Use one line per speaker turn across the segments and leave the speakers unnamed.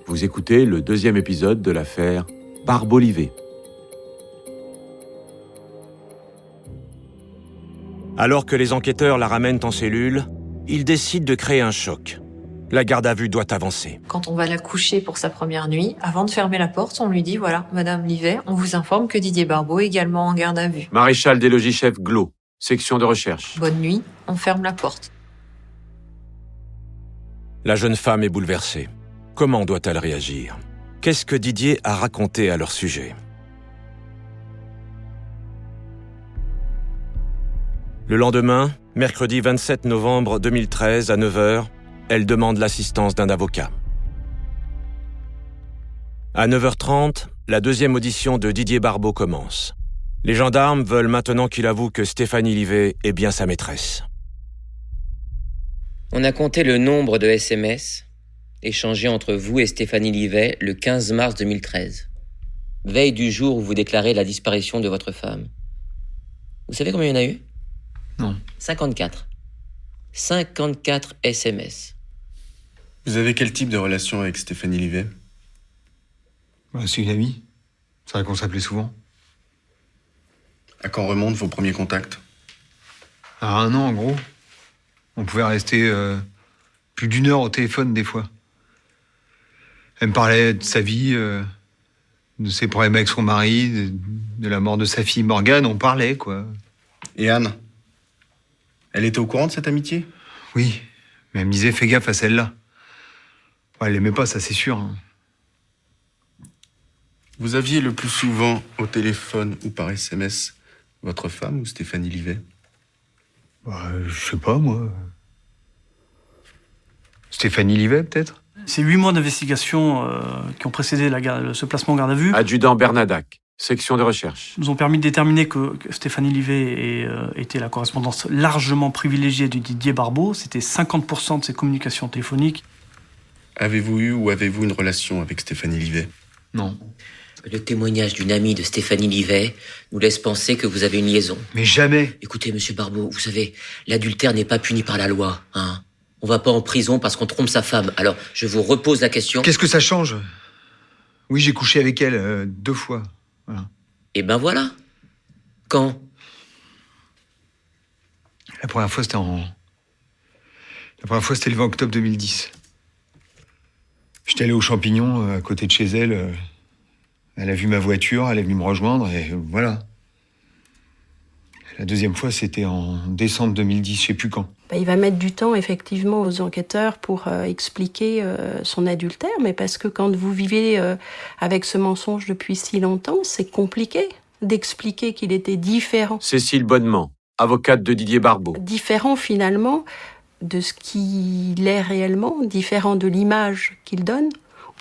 Vous écoutez le deuxième épisode de l'affaire Barbeau-Livet.
Alors que les enquêteurs la ramènent en cellule, ils décident de créer un choc. La garde à vue doit avancer.
Quand on va la coucher pour sa première nuit, avant de fermer la porte, on lui dit « Voilà, Madame Livet, on vous informe que Didier Barbeau est également en garde à vue.
Maréchal des logis-chefs Glo, section de recherche.
Bonne nuit, on ferme la porte. »
La jeune femme est bouleversée. Comment doit-elle réagir? Qu'est-ce que Didier a raconté à leur sujet? Le lendemain, mercredi 27 novembre 2013 à 9h, elle demande l'assistance d'un avocat. À 9h30, la deuxième audition de Didier Barbeau commence. Les gendarmes veulent maintenant qu'il avoue que Stéphanie Livet est bien sa maîtresse.
On a compté le nombre de SMS échangés entre vous et Stéphanie Livet le 15 mars 2013, veille du jour où vous déclarez la disparition de votre femme. Vous savez combien il y en a eu?
Non.
54. 54 SMS.
Vous avez quel type de relation avec Stéphanie Livet?
C'est une amie. C'est vrai qu'on s'appelait souvent.
À quand remontent vos premiers contacts?
À 1 an, en gros. On pouvait rester plus d'1 heure au téléphone, des fois. Elle me parlait de sa vie, de ses problèmes avec son mari, de la mort de sa fille Morgane. On parlait, quoi.
Et Anne? Elle était au courant de cette amitié?
Oui, mais elle me disait « Fais gaffe à celle-là ». Elle l'aimait pas, ça c'est sûr. Hein.
Vous aviez le plus souvent au téléphone ou par SMS votre femme ou Stéphanie Livet?
Je sais pas, moi. Stéphanie Livet, peut-être?
C'est 8 mois d'investigation qui ont précédé ce placement en garde à vue.
Adjudant Bernadac, section de recherche.
Nous ont permis de déterminer que Stéphanie Livet était la correspondance largement privilégiée de Didier Barbeau. C'était 50% de ses communications téléphoniques.
Avez-vous eu ou avez-vous une relation avec Stéphanie Livet?
Non.
Le témoignage d'une amie de Stéphanie Livet nous laisse penser que vous avez une liaison.
Mais jamais.
Écoutez, monsieur Barbeau, vous savez, l'adultère n'est pas puni par la loi, hein. On va pas en prison parce qu'on trompe sa femme. Alors, je vous repose la question.
Qu'est-ce que ça change? Oui, j'ai couché avec elle 2 fois. Voilà.
Eh ben voilà. Quand?
La première fois, c'était le 20 octobre 2010. J'étais allé aux Champignons, à côté de chez elle. Elle a vu ma voiture, elle est venue me rejoindre, et voilà. La deuxième fois, c'était en décembre 2010, je sais plus quand.
Il va mettre du temps, effectivement, aux enquêteurs pour expliquer son adultère, mais parce que quand vous vivez avec ce mensonge depuis si longtemps, c'est compliqué d'expliquer qu'il était différent.
Cécile Bonnement, avocate de Didier Barbeau.
Différent, finalement, de ce qu'il est réellement, différent de l'image qu'il donne,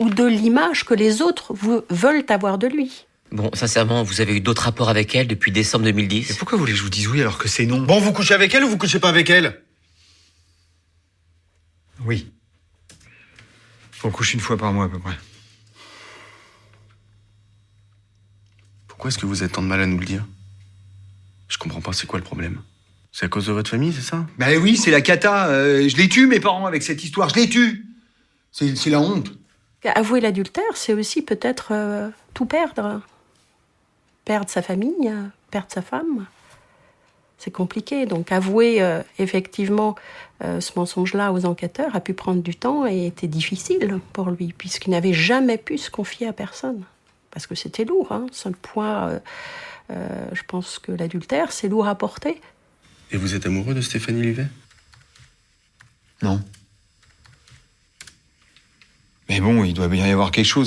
ou de l'image que les autres veulent avoir de lui.
Bon, sincèrement, vous avez eu d'autres rapports avec elle depuis décembre 2010?
Mais pourquoi vous voulez que je vous dise oui alors que c'est non?
Bon, vous couchez avec elle ou vous couchez pas avec elle?
Oui. On couche 1 fois par mois à peu près.
Pourquoi est-ce que vous avez tant de mal à nous le dire? Je comprends pas, c'est quoi le problème? C'est à cause de votre famille, c'est ça?
Oui, c'est la cata. Je les tue, mes parents, avec cette histoire. Je les tue. C'est la honte.
Avouer l'adultère, c'est aussi peut-être tout perdre. Perdre sa famille, perdre sa femme. C'est compliqué. Donc avouer effectivement ce mensonge-là aux enquêteurs a pu prendre du temps et était difficile pour lui, puisqu'il n'avait jamais pu se confier à personne. Parce que c'était lourd. Seul point, je pense que l'adultère, c'est lourd à porter.
Et vous êtes amoureux de Stéphanie Livet?
Non. Mais bon, il doit bien y avoir quelque chose.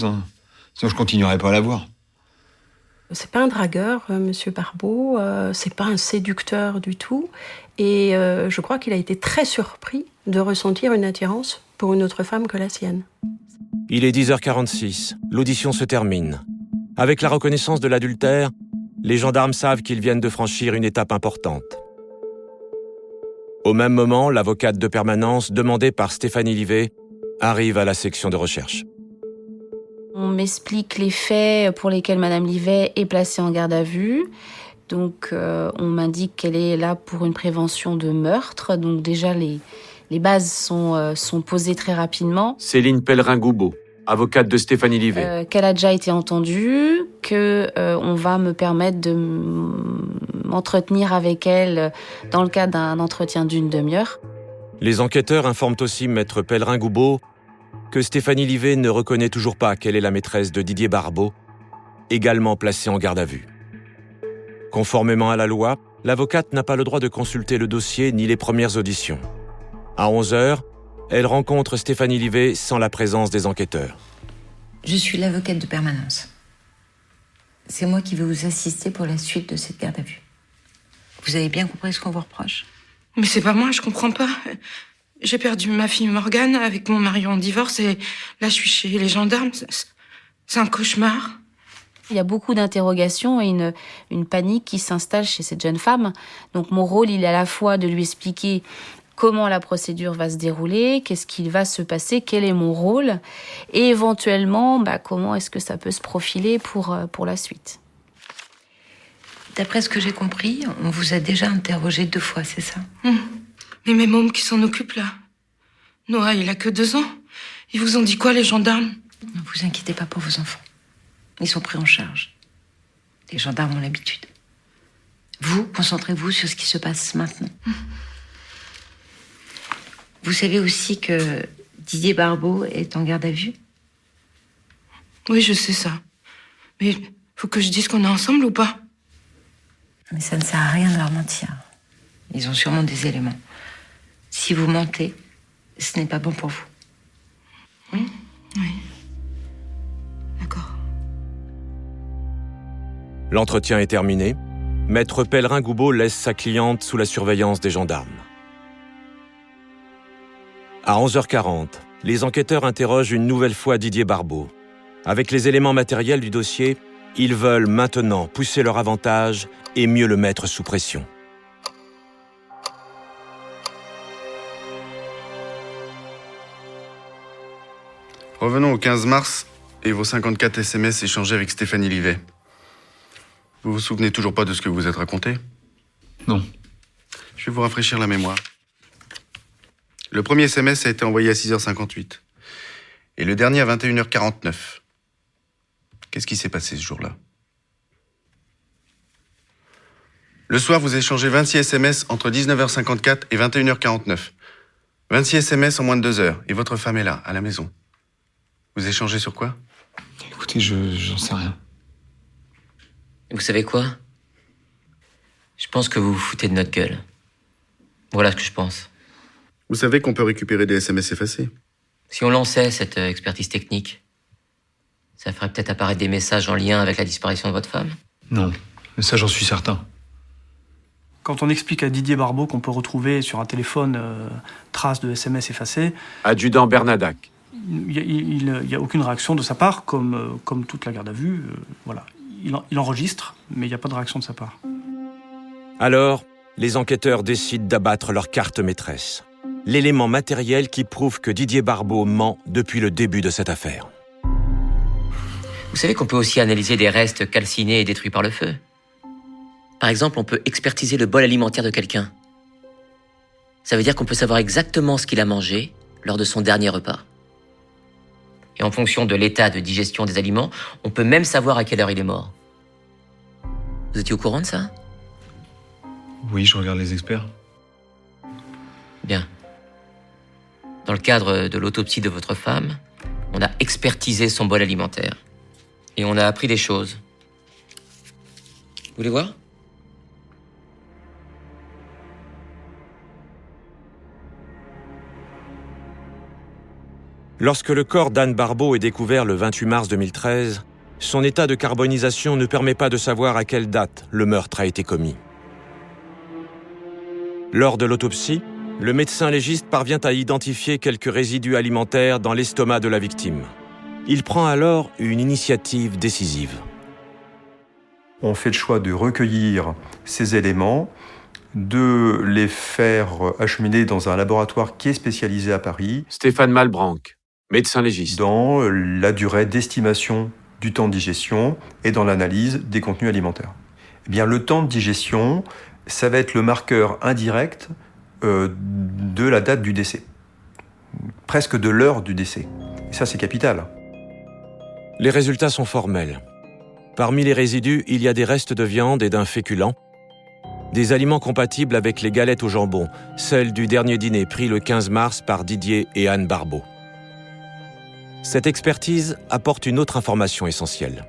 Sinon, je continuerai pas à la voir.
C'est pas un dragueur, monsieur Barbeau. C'est pas un séducteur du tout. Et je crois qu'il a été très surpris de ressentir une attirance pour une autre femme que la sienne.
Il est 10h46. L'audition se termine. Avec la reconnaissance de l'adultère, les gendarmes savent qu'ils viennent de franchir une étape importante. Au même moment, l'avocate de permanence demandée par Stéphanie Livet arrive à la section de recherche.
On m'explique les faits pour lesquels Madame Livet est placée en garde à vue. Donc, on m'indique qu'elle est là pour une prévention de meurtre. Donc déjà, les bases sont posées très rapidement.
Céline Pellerin-Goubeau, avocate de Stéphanie Livet.
Qu'elle a déjà été entendue, que on va me permettre de m'entretenir avec elle dans le cadre d'un entretien d'une demi-heure.
Les enquêteurs informent aussi maître Pellerin-Goubeau que Stéphanie Livet ne reconnaît toujours pas qu'elle est la maîtresse de Didier Barbeau, également placée en garde à vue. Conformément à la loi, l'avocate n'a pas le droit de consulter le dossier ni les premières auditions. À 11h, elle rencontre Stéphanie Livet sans la présence des enquêteurs.
Je suis l'avocate de permanence. C'est moi qui vais vous assister pour la suite de cette garde à vue. Vous avez bien compris ce qu'on vous reproche?
Mais c'est pas moi, je comprends pas. J'ai perdu ma fille Morgane avec mon mari en divorce et là je suis chez les gendarmes. C'est un cauchemar.
Il y a beaucoup d'interrogations et une panique qui s'installe chez cette jeune femme. Donc mon rôle, il est à la fois de lui expliquer comment la procédure va se dérouler, qu'est-ce qui va se passer, quel est mon rôle, et éventuellement, comment est-ce que ça peut se profiler pour la suite.
D'après ce que j'ai compris, on vous a déjà interrogé 2 fois, c'est ça?
Mais mes mômes qui s'en occupent là. Noah, il a que 2 ans. Ils vous ont dit quoi, les gendarmes?
Ne vous inquiétez pas pour vos enfants. Ils sont pris en charge. Les gendarmes ont l'habitude. Vous, concentrez-vous sur ce qui se passe maintenant. Vous savez aussi que Didier Barbeau est en garde à vue?
Oui, je sais ça. Mais faut que je dise qu'on est ensemble ou pas?
Mais ça ne sert à rien de leur mentir. Ils ont sûrement des éléments. Si vous mentez, ce n'est pas bon pour vous.
Oui. D'accord.
L'entretien est terminé. Maître Pellerin-Goubeau laisse sa cliente sous la surveillance des gendarmes. À 11h40, les enquêteurs interrogent une nouvelle fois Didier Barbeau. Avec les éléments matériels du dossier, ils veulent maintenant pousser leur avantage et mieux le mettre sous pression.
Revenons au 15 mars et vos 54 SMS échangés avec Stéphanie Livet. Vous vous souvenez toujours pas de ce que vous vous êtes raconté?
Non.
Je vais vous rafraîchir la mémoire. Le premier SMS a été envoyé à 6h58 et le dernier à 21h49. Qu'est-ce qui s'est passé ce jour-là? Le soir, vous échangez 26 SMS entre 19h54 et 21h49. 26 SMS en moins de 2 heures et votre femme est là, à la maison. Vous échangez sur quoi?
Écoutez, j'en sais rien.
Vous savez quoi? Je pense que vous vous foutez de notre gueule. Voilà ce que je pense.
Vous savez qu'on peut récupérer des SMS effacés.
Si on lançait cette expertise technique, ça ferait peut-être apparaître des messages en lien avec la disparition de votre femme?
Non, mais ça j'en suis certain.
Quand on explique à Didier Barbeau qu'on peut retrouver sur un téléphone traces de SMS effacés,
Adjudant Bernadac.
il n'y a aucune réaction de sa part, comme toute la garde à vue. Voilà. Il enregistre, mais il n'y a pas de réaction de sa part.
Alors, les enquêteurs décident d'abattre leur carte maîtresse. L'élément matériel qui prouve que Didier Barbeau ment depuis le début de cette affaire.
Vous savez qu'on peut aussi analyser des restes calcinés et détruits par le feu. Par exemple, on peut expertiser le bol alimentaire de quelqu'un. Ça veut dire qu'on peut savoir exactement ce qu'il a mangé lors de son dernier repas. Et en fonction de l'état de digestion des aliments, on peut même savoir à quelle heure il est mort. Vous étiez au courant de ça?
Oui, je regarde les experts.
Bien. Dans le cadre de l'autopsie de votre femme, on a expertisé son bol alimentaire. Et on a appris des choses. Vous voulez voir?
Lorsque le corps d'Anne Barbeau est découvert le 28 mars 2013, son état de carbonisation ne permet pas de savoir à quelle date le meurtre a été commis. Lors de l'autopsie, le médecin légiste parvient à identifier quelques résidus alimentaires dans l'estomac de la victime. Il prend alors une initiative décisive.
On fait le choix de recueillir ces éléments, de les faire acheminer dans un laboratoire qui est spécialisé à Paris.
Stéphane Malbranc, médecin légiste.
Dans la durée d'estimation du temps de digestion et dans l'analyse des contenus alimentaires. Eh bien, le temps de digestion, ça va être le marqueur indirect de la date du décès. Presque de l'heure du décès. Et ça, c'est capital.
Les résultats sont formels. Parmi les résidus, il y a des restes de viande et d'un féculent, des aliments compatibles avec les galettes au jambon, celles du dernier dîner pris le 15 mars par Didier et Anne Barbeau. Cette expertise apporte une autre information essentielle.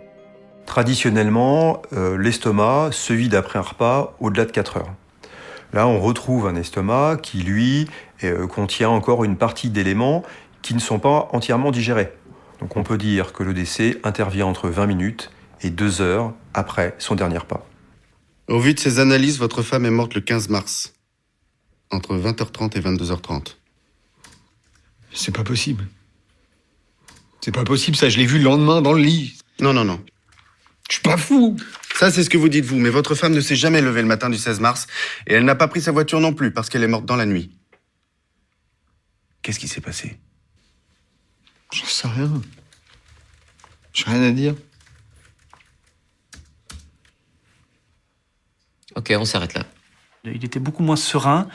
Traditionnellement, l'estomac se vide après un repas au-delà de 4 heures. Là, on retrouve un estomac qui, lui, contient encore une partie d'éléments qui ne sont pas entièrement digérés. Donc on peut dire que le décès intervient entre 20 minutes et 2 heures après son dernier repas.
Au vu de ces analyses, votre femme est morte le 15 mars, entre 20h30 et 22h30.
C'est pas possible. C'est pas possible, ça, je l'ai vu le lendemain dans le lit.
Non.
Je suis pas fou.
Ça, c'est ce que vous dites vous, mais votre femme ne s'est jamais levée le matin du 16 mars, et elle n'a pas pris sa voiture non plus, parce qu'elle est morte dans la nuit. Qu'est-ce qui s'est passé?
J'en sais rien. J'ai rien à dire.
Ok, on s'arrête là.
Il était beaucoup moins serein.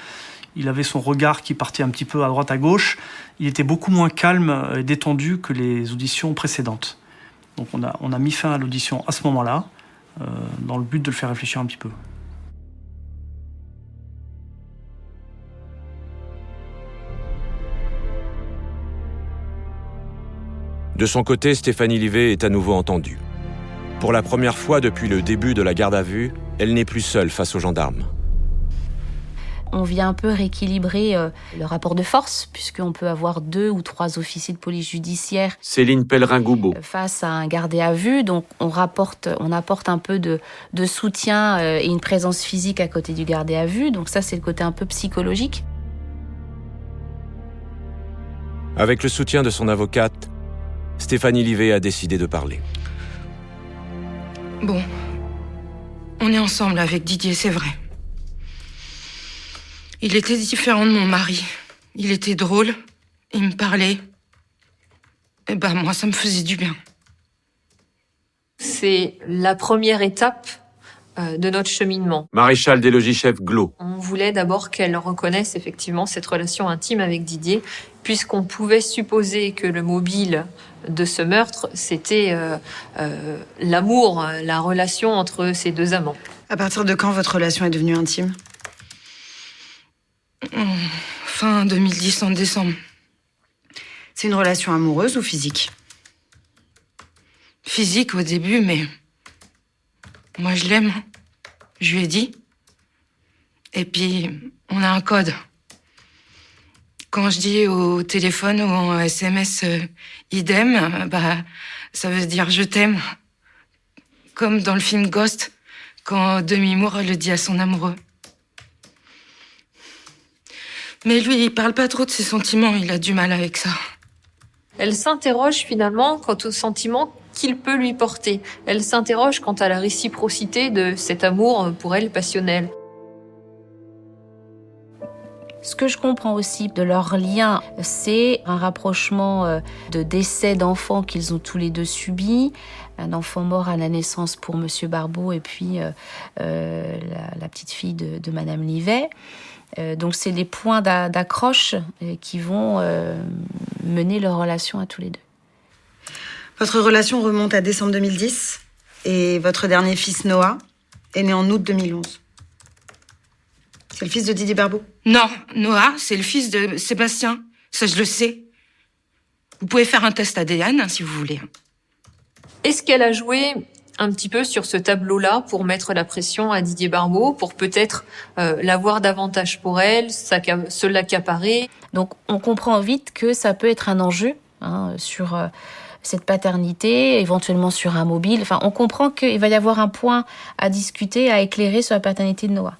Il avait son regard qui partait un petit peu à droite à gauche. Il était beaucoup moins calme et détendu que les auditions précédentes. Donc on a mis fin à l'audition à ce moment-là, dans le but de le faire réfléchir un petit peu.
De son côté, Stéphanie Livet est à nouveau entendue. Pour la première fois depuis le début de la garde à vue, elle n'est plus seule face aux gendarmes.
On vient un peu rééquilibrer le rapport de force, puisqu'on peut avoir 2 ou 3 officiers de police judiciaire
Céline Pellerin-Goubot.
face à un gardé à vue. Donc on apporte un peu de soutien et une présence physique à côté du gardé à vue. Donc ça, c'est le côté un peu psychologique.
Avec le soutien de son avocate, Stéphanie Livet a décidé de parler.
Bon, on est ensemble avec Didier, c'est vrai. Il était différent de mon mari. Il était drôle, il me parlait. Et ben moi, ça me faisait du bien.
C'est la première étape de notre cheminement.
Maréchal des logis-chefs Glo.
On voulait d'abord qu'elle reconnaisse effectivement cette relation intime avec Didier, puisqu'on pouvait supposer que le mobile de ce meurtre, c'était l'amour, la relation entre ces deux amants.
À partir de quand votre relation est devenue intime?
Fin 2010, en décembre.
C'est une relation amoureuse ou physique?
Physique au début, mais moi je l'aime. Je lui ai dit. Et puis, on a un code. Quand je dis au téléphone ou en SMS idem, ça veut dire je t'aime. Comme dans le film Ghost, quand Demi Moore le dit à son amoureux. Mais lui, il parle pas trop de ses sentiments, il a du mal avec ça.
Elle s'interroge finalement quant aux sentiments qu'il peut lui porter. Elle s'interroge quant à la réciprocité de cet amour pour elle passionnel.
Ce que je comprends aussi de leur lien, c'est un rapprochement de décès d'enfants qu'ils ont tous les deux subis. Un enfant mort à la naissance pour Monsieur Barbeau et puis la petite fille de Madame Livet. Donc c'est les points d'accroche qui vont mener leur relation à tous les deux.
Votre relation remonte à décembre 2010 et votre dernier fils Noah est né en août 2011. C'est le fils de Didier Barbeau?
Non, Noah, c'est le fils de Sébastien. Ça, je le sais. Vous pouvez faire un test ADN si vous voulez.
Est-ce qu'elle a joué un petit peu sur ce tableau-là pour mettre la pression à Didier Barbeau, pour peut-être l'avoir davantage pour elle, se l'accaparer?
Donc on comprend vite que ça peut être un enjeu sur cette paternité, éventuellement sur un mobile. Enfin, on comprend qu'il va y avoir un point à discuter, à éclairer sur la paternité de Noah.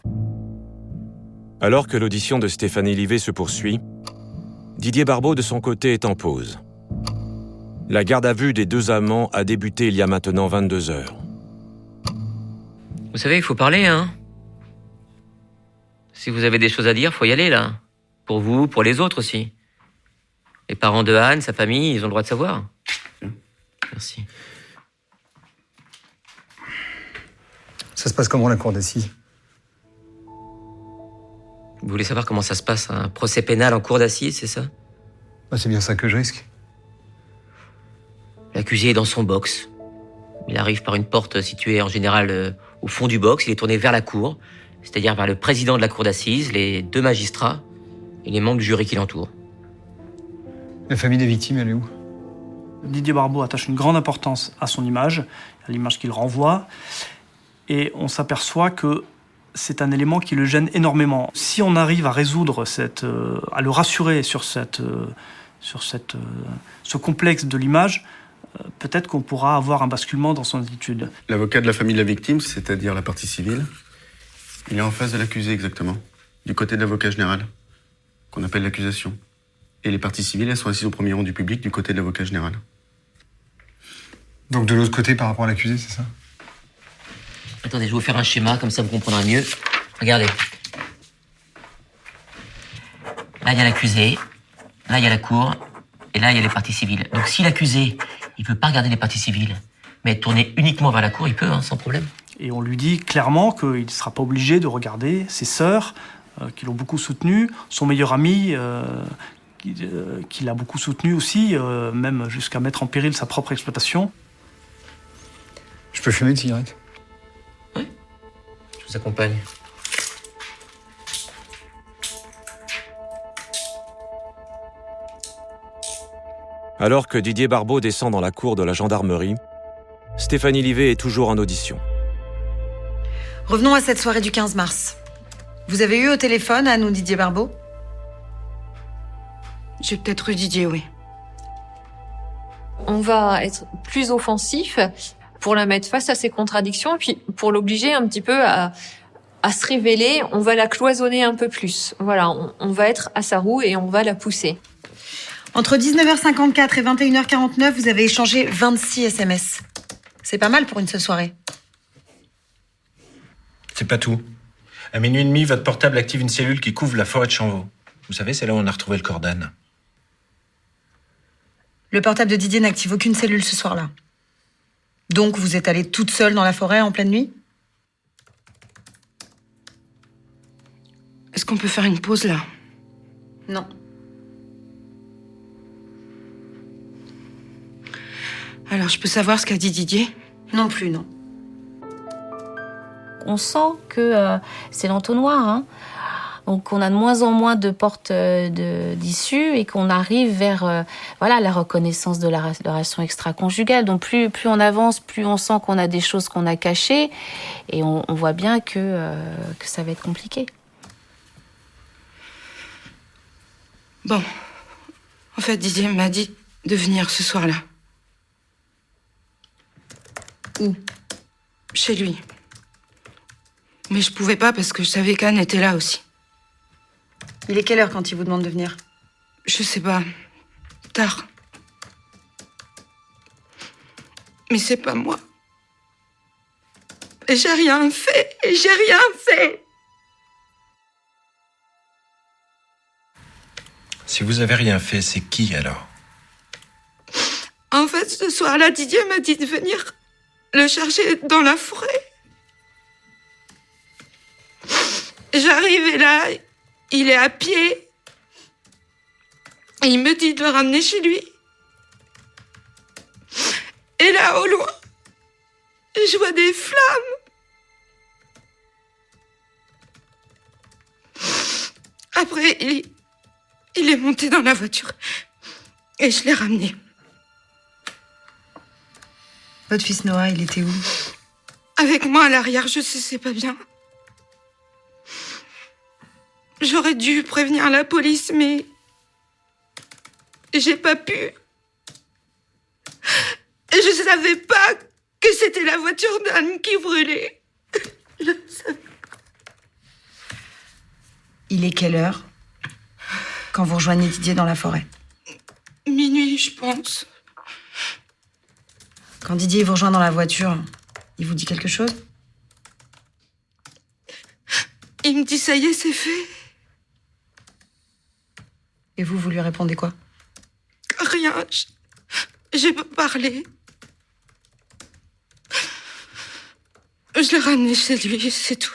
Alors que l'audition de Stéphanie Livet se poursuit, Didier Barbeau, de son côté, est en pause. La garde à vue des deux amants a débuté il y a maintenant 22 heures.
Vous savez, il faut parler, hein. Si vous avez des choses à dire, faut y aller, là. Pour vous, pour les autres aussi. Les parents de Anne, sa famille, ils ont le droit de savoir. Merci.
Ça se passe comment, la cour d'assises?
Vous voulez savoir comment ça se passe, un procès pénal en cour d'assises, c'est ça?
C'est bien ça que je risque.
L'accusé est dans son box. Il arrive par une porte située en général au fond du box. Il est tourné vers la cour, c'est-à-dire vers le président de la cour d'assises, les 2 magistrats et les membres du jury qui l'entourent.
La famille des victimes, elle est où?
Didier Barbeau attache une grande importance à son image, à l'image qu'il renvoie, et on s'aperçoit que c'est un élément qui le gêne énormément. Si on arrive à résoudre à le rassurer sur ce complexe de l'image, peut-être qu'on pourra avoir un basculement dans son attitude.
L'avocat de la famille de la victime, c'est-à-dire la partie civile, il est en face de l'accusé exactement, du côté de l'avocat général, qu'on appelle l'accusation. Et les parties civiles, elles sont assises au premier rang du public, du côté de l'avocat général.
Donc de l'autre côté par rapport à l'accusé, c'est ça?
Attendez, je vais vous faire un schéma, comme ça vous comprendrez mieux. Regardez. Là, il y a l'accusé, là, il y a la cour, et là, il y a les parties civiles. Donc si l'accusé, il ne veut pas regarder les parties civiles, mais tourner uniquement vers la cour, il peut, sans problème.
Et on lui dit clairement qu'il ne sera pas obligé de regarder ses sœurs, qui l'ont beaucoup soutenu, son meilleur ami, qui l'a beaucoup soutenu aussi, même jusqu'à mettre en péril sa propre exploitation.
Je peux fumer une cigarette?
Oui. Je vous accompagne.
Alors que Didier Barbeau descend dans la cour de la gendarmerie, Stéphanie Livet est toujours en audition.
Revenons à cette soirée du 15 mars. Vous avez eu au téléphone Anne ou Didier Barbeau?
J'ai peut-être eu Didier, oui.
On va être plus offensif pour la mettre face à ses contradictions et puis pour l'obliger un petit peu à se révéler. On va la cloisonner un peu plus. Voilà, on va être à sa roue et on va la pousser.
Entre 19h54 et 21h49, vous avez échangé 26 SMS. C'est pas mal pour une seule soirée.
C'est pas tout. À minuit et demi, votre portable active une cellule qui couvre la forêt de Chanvaux. Vous savez, c'est là où on a retrouvé le corps d'Anne.
Le portable de Didier n'active aucune cellule ce soir-là. Donc vous êtes allée toute seule dans la forêt en pleine nuit?
Est-ce qu'on peut faire une pause là?
Non.
Alors je peux savoir ce qu'a dit Didier?
Non plus, non.
On sent que c'est l'entonnoir, Donc on a de moins en moins de portes d'issue et qu'on arrive vers la reconnaissance de la relation extra-conjugale. Donc plus on avance, plus on sent qu'on a des choses qu'on a cachées et on voit bien que ça va être compliqué.
Bon, en fait Didier m'a dit de venir ce soir-là.
Où?
Chez lui. Mais je pouvais pas parce que je savais qu'Anne était là aussi.
Il est quelle heure quand il vous demande de venir?
Je sais pas. Tard. Mais c'est pas moi. Et j'ai rien fait. Et j'ai rien fait.
Si vous avez rien fait, c'est qui alors?
En fait, ce soir-là, Didier m'a dit de venir le chercher dans la forêt. J'arrive et là, il est à pied. Et il me dit de le ramener chez lui. Et là, au loin, je vois des flammes. Après, il est monté dans la voiture. Et je l'ai ramené.
Votre fils Noah, il était où?
Avec moi à l'arrière, je sais, c'est pas bien. J'aurais dû prévenir la police, mais j'ai pas pu. Et je savais pas que c'était la voiture d'Anne qui brûlait. Je savais.
Il est quelle heure quand vous rejoignez Didier dans la forêt?
Minuit, je pense.
Quand Didier vous rejoint dans la voiture, il vous dit quelque chose?
Il me dit ça y est, c'est fait.
Et vous lui répondez quoi?
Rien. J'ai pas parlé. Je l'ai ramené chez lui, c'est tout.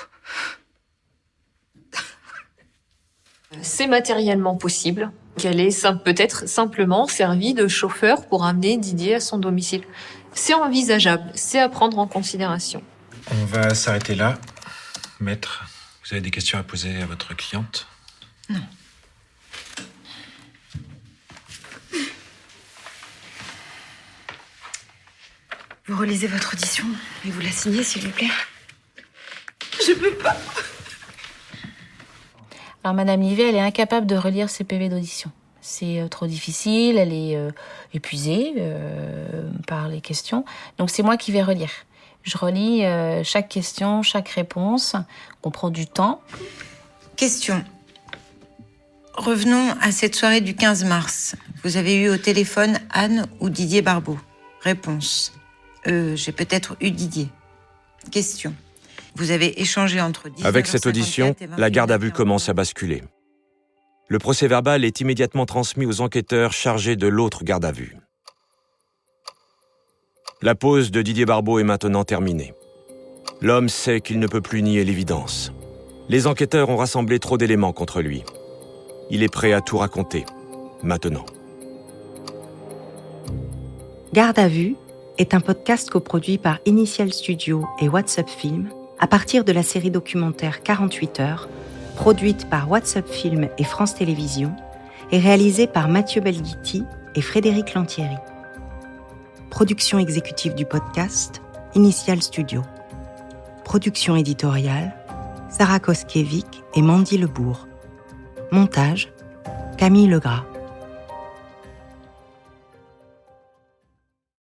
c'est matériellement possible qu'elle ait peut-être simplement servi de chauffeur pour amener Didier à son domicile. C'est envisageable, c'est à prendre en considération.
On va s'arrêter là. Maître, vous avez des questions à poser à votre cliente?
Non.
Vous relisez votre audition et vous la signez, s'il vous plaît. Je peux pas.
Alors Madame Livet, elle est incapable de relire ses PV d'audition. C'est trop difficile, elle est épuisée par les questions. Donc c'est moi qui vais relire. Je relis chaque question, chaque réponse. On prend du temps.
Question. Revenons à cette soirée du 15 mars. Vous avez eu au téléphone Anne ou Didier Barbeau? Réponse. J'ai peut-être eu Didier. Question. Vous avez échangé entre 19h54
Avec cette audition,
et
la garde à vue
21h.
commence à basculer. Le procès-verbal est immédiatement transmis aux enquêteurs chargés de l'autre garde à vue. La pause de Didier Barbeau est maintenant terminée. L'homme sait qu'il ne peut plus nier l'évidence. Les enquêteurs ont rassemblé trop d'éléments contre lui. Il est prêt à tout raconter, maintenant.
Garde à vue est un podcast coproduit par Initial Studio et WhatsApp Film à partir de la série documentaire 48 heures, produite par WhatsApp Film et France Télévisions et réalisée par Mathieu Belghiti et Frédéric Lantieri. Production exécutive du podcast, Initial Studio. Production éditoriale, Sarah Koskiewicz et Mandy Lebourg. Montage, Camille Legras.